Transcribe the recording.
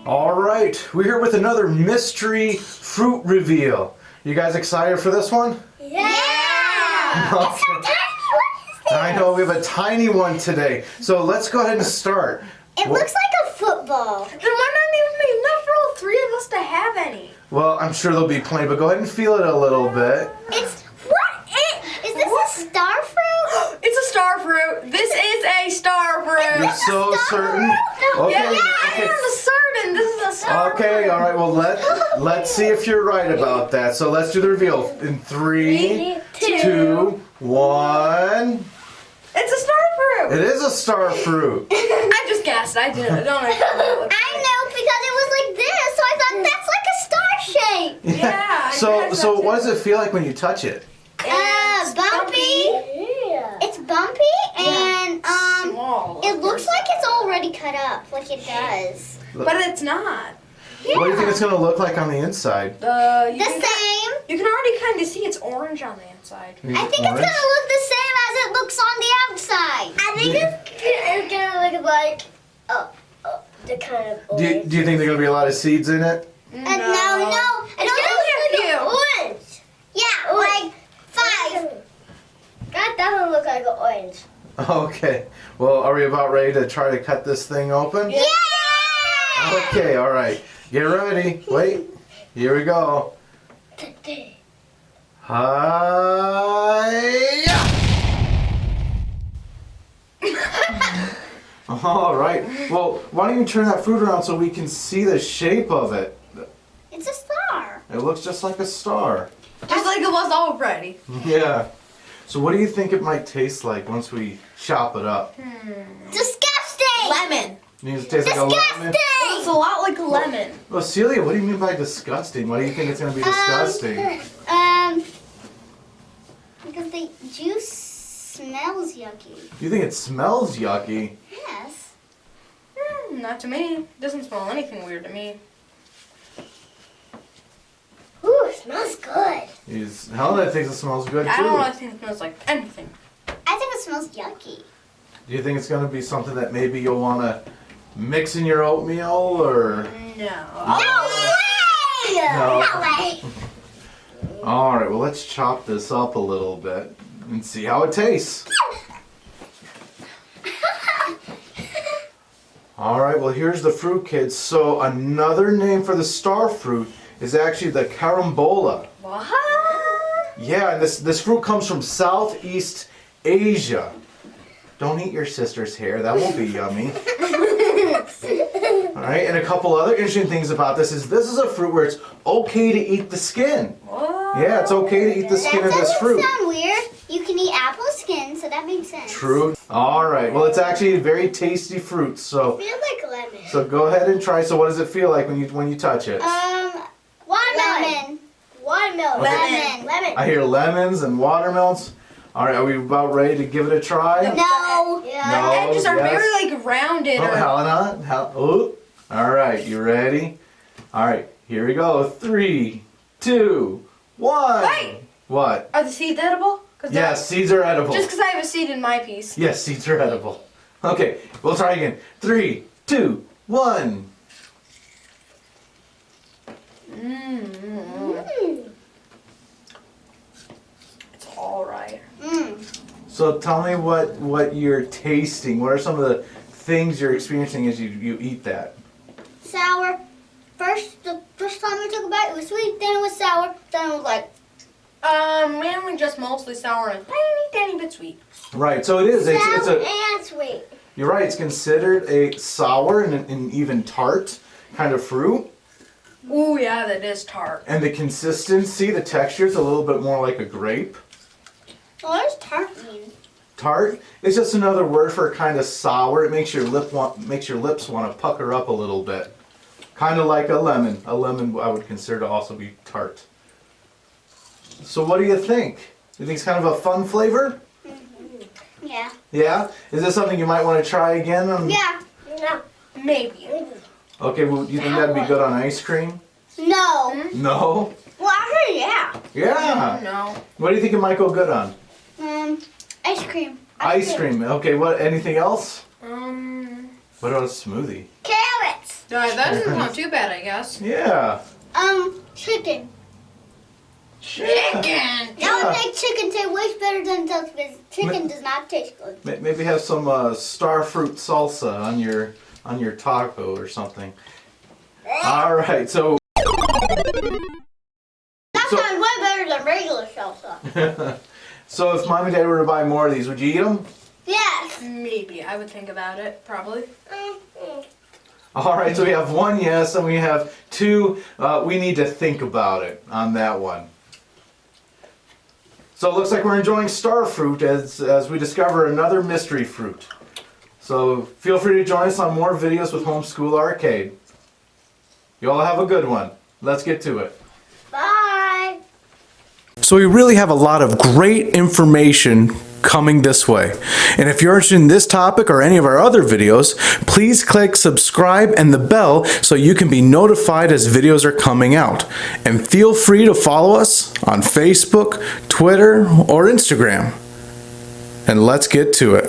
All right, we're here with another mystery fruit reveal. You guys excited for this one? Yeah! It's so tiny. What is this? I know, we have a tiny one today. So let's go ahead and start. It looks like a football. There might not even be enough for all three of us to have any. Well, I'm sure there'll be plenty, but go ahead and feel it a little bit. Is this a star fruit? It's a star fruit. This is a star fruit. You're so certain? Okay, Yeah, okay. I'm certain this is a star fruit. Okay, all right. Well, let's see if you're right about that. So let's do the reveal in 3, 2, 1. It's a star fruit. It is a star fruit. I just guessed. I don't know. I know because it was like this, so I thought that's like a star shape. Yeah, I So guessed so that what does it feel like when you touch it? Bumpy. It's bumpy and Small. it looks like it's already cut up, like it does. But it's not. What do you think it's gonna look like on the inside? You The can, same. you can already kind of see it's orange on the inside. I think it's gonna look the same as it looks on the outside. I think it's gonna look like the kind of Do you think there are gonna be a lot of seeds in it? no. I It's don't gonna think orange. Yeah, like 5. That doesn't look like an orange. Okay. Well, are we about ready to try to cut this thing open? Yeah! Okay. All right. Get ready. Wait. Here we go. Hi. All right. Well, why don't you turn that fruit around so we can see the shape of it? It's a star. It looks just like a star. Just like it was already. Yeah. So what do you think it might taste like once we chop it up? Disgusting! Lemon. You think it tastes like a lemon? It's a lot like a lemon. Well, Celia, what do you mean by disgusting? Why do you think it's going to be disgusting? Because the juice smells yucky. You think it smells yucky? Yes. Not to me. It doesn't smell anything weird to me. Ooh, it smells good. Helena thinks it smells good too. I don't really think it smells like anything. I think it smells yucky. Do you think it's going to be something that maybe you'll want to mix in your oatmeal or? No. No way! No. No way! All right, well let's chop this up a little bit and see how it tastes. All right, well here's the fruit, kids. So another name for the star fruit is actually the carambola. What? Yeah, and this fruit comes from Southeast Asia. Don't eat your sister's hair, that won't be yummy. Alright, and a couple other interesting things about this is a fruit where it's okay to eat the skin. What? Yeah, it's okay to eat the skin of this fruit. That doesn't sound weird. You can eat apple skin, so that makes sense. True. Alright, well it's actually a very tasty fruit, so It feels like lemon. so go ahead and try. So what does it feel like when you touch it? Watermelon. Watermelon. Okay. Lemon. I hear lemons and watermelons. Alright, are we about ready to give it a try? No. No. The edges are yes. very like rounded. Oh, Helena. Oh. All right, you ready? All right, here we go. 3, 2, 1. Wait. What? Are the seeds edible? Yes, seeds are edible. Just because I have a seed in my piece. Yes, seeds are edible. Okay, we'll try again. 3, 2, 1. It's all right. So tell me what you're tasting. What are some of the things you're experiencing as you eat that? Sour. The first time I took a bite, it was sweet. Then it was sour. Then it was like Mainly just mostly sour and tiny bit sweet. Right, so it is. It's sour a. and sweet. You're right. It's considered a sour and even tart kind of fruit. Ooh, yeah, that is tart. And the consistency, the texture is a little bit more like a grape. What does tart mean? Tart is just another word for kind of sour. It makes your lips want to pucker up a little bit. Kind of like a lemon. A lemon I would consider to also be tart. So what do you think? You think it's kind of a fun flavor? Yeah. Yeah? Is this something you might want to try again? Yeah. No. Maybe. Okay, well, you think that'd be good on ice cream? No. No? Well, I heard yeah. Yeah. No. What do you think it might go good on? Ice cream. Ice cream. Okay, what? Anything else? Um. What about a smoothie? Carrots. That isn't not too bad, I guess. Yeah. Chicken. Chicken! That would make chicken taste way better than it does because chicken does not taste good. Maybe have some star fruit salsa on your taco or something. All right, so That sounds way better than regular salsa. so if mom and dad were to buy more of these, would you eat them? Yes. Maybe. I would think about it, probably. All right, so we have 1 yes and we have 2 we need to think about it on that one. So it looks like we're enjoying star fruit as we discover another mystery fruit. So feel free to join us on more videos with Homeschool Arcade. You all have a good one. Let's get to it. Bye. So we really have a lot of great information coming this way. And if you're interested in this topic or any of our other videos, please click subscribe and the bell so you can be notified as videos are coming out. And feel free to follow us on Facebook, Twitter, or Instagram. And let's get to it.